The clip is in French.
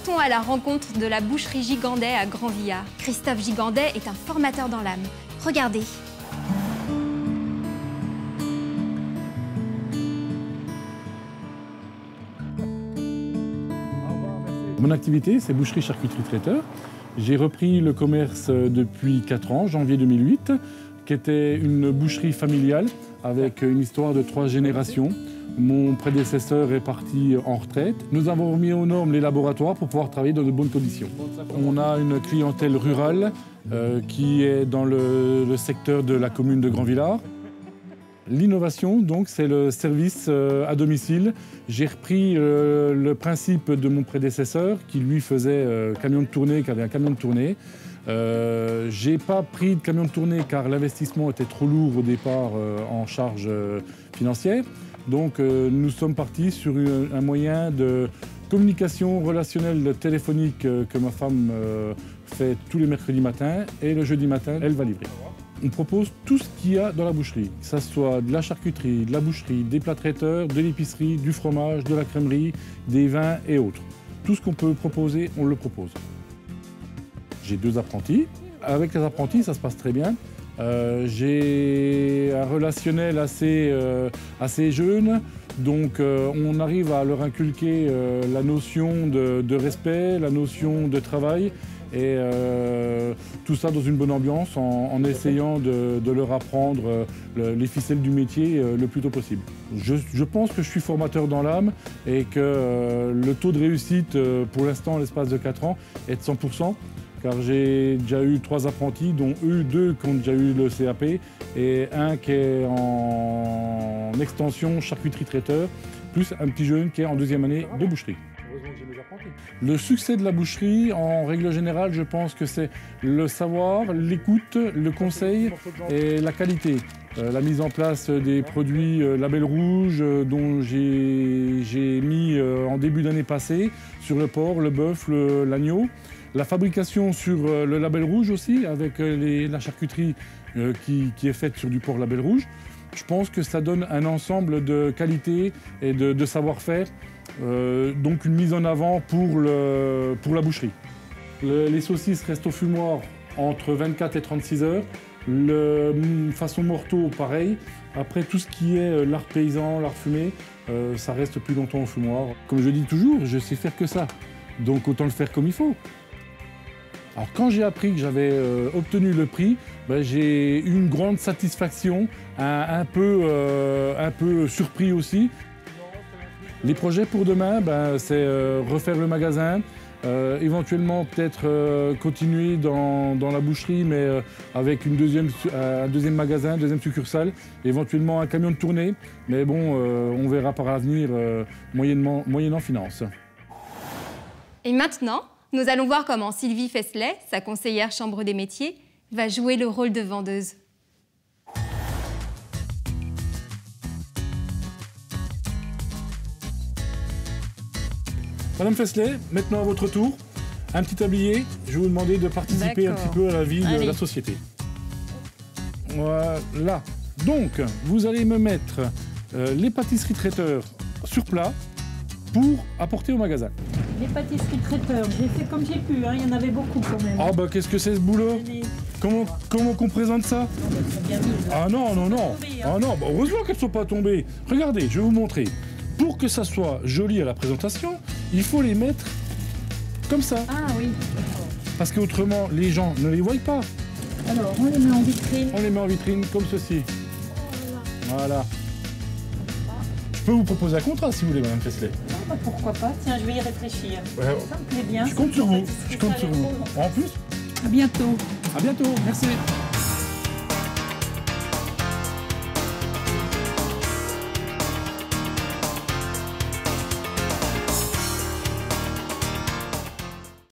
Partons à la rencontre de la boucherie Gigandet à Grand-Villard. Christophe Gigandet est un formateur dans l'âme. Regardez. Mon activité, c'est boucherie-charcuterie-traiteur. J'ai repris le commerce depuis 4 ans, janvier 2008, qui était une boucherie familiale avec une histoire de 3 générations. Mon prédécesseur est parti en retraite. Nous avons remis aux normes les laboratoires pour pouvoir travailler dans de bonnes conditions. On a une clientèle rurale qui est dans le secteur de la commune de Grand-Villard. L'innovation, donc, c'est le service à domicile. J'ai repris le principe de mon prédécesseur qui, lui, faisait camion de tournée, qui avait un camion de tournée. J'ai pas pris de camion de tournée car l'investissement était trop lourd au départ en charge financière. Donc, nous sommes partis sur un moyen de communication relationnelle téléphonique que ma femme fait tous les mercredis matins et le jeudi matin, elle va livrer. On propose tout ce qu'il y a dans la boucherie, que ce soit de la charcuterie, de la boucherie, des plats traiteurs, de l'épicerie, du fromage, de la crèmerie, des vins et autres. Tout ce qu'on peut proposer, on le propose. J'ai 2 apprentis. Avec les apprentis, ça se passe très bien. J'ai un relationnel assez jeune, donc on arrive à leur inculquer la notion de respect, la notion de travail. Et tout ça dans une bonne ambiance en essayant de leur apprendre les ficelles du métier le plus tôt possible. Je pense que je suis formateur dans l'âme et que le taux de réussite pour l'instant, en l'espace de 4 ans, est de 100%. Car j'ai déjà eu 3 apprentis, dont 2 qui ont déjà eu le CAP et un qui est en extension charcuterie-traiteur, plus un petit jeune qui est en 2e année de boucherie. Le succès de la boucherie, en règle générale, je pense que c'est le savoir, l'écoute, le conseil et la qualité. La mise en place des produits Label Rouge dont j'ai mis en début d'année passée sur le porc, le bœuf, l'agneau. La fabrication sur le Label Rouge aussi, avec la charcuterie qui est faite sur du porc Label Rouge. Je pense que ça donne un ensemble de qualité et de savoir-faire. Donc une mise en avant pour la boucherie. Les saucisses restent au fumoir entre 24 et 36 heures. Façon morteau, pareil. Après, tout ce qui est lard paysan, lard fumé, ça reste plus longtemps au fumoir. Comme je dis toujours, je sais faire que ça. Donc autant le faire comme il faut. Alors quand j'ai appris que j'avais obtenu le prix, j'ai eu une grande satisfaction, un peu surpris aussi. Les projets pour demain, c'est refaire le magasin, éventuellement peut-être continuer dans la boucherie, mais avec un deuxième magasin, deuxième succursale, éventuellement un camion de tournée. Mais bon, on verra par l'avenir, moyennant finance. Et maintenant, nous allons voir comment Sylvie Fesselet, sa conseillère chambre des métiers, va jouer le rôle de vendeuse. Madame Fesselet, maintenant à votre tour, un petit tablier. Je vais vous demander de participer un petit peu à la vie de la société. Voilà. Donc, vous allez me mettre les pâtisseries traiteurs sur plat pour apporter au magasin. Les pâtisseries traiteurs, j'ai fait comme j'ai pu, hein. Il y en avait beaucoup quand même. Ah qu'est-ce que c'est ce boulot? Comment qu'on présente ça? Ah non, non, non. Ah non, heureusement qu'elles ne sont pas tombées. Regardez, je vais vous montrer. Pour que ça soit joli à la présentation, il faut les mettre comme ça. Ah oui. Parce qu'autrement, les gens ne les voient pas. Alors, on les met en vitrine. On les met en vitrine comme ceci. Voilà. Je peux vous proposer un contrat si vous voulez, Madame Fesselet. Pourquoi pas? Tiens, je vais y réfléchir. Ouais. Ça me plaît bien. Je compte sur vous. Je compte sur vous. En plus. À bientôt. À bientôt. Merci.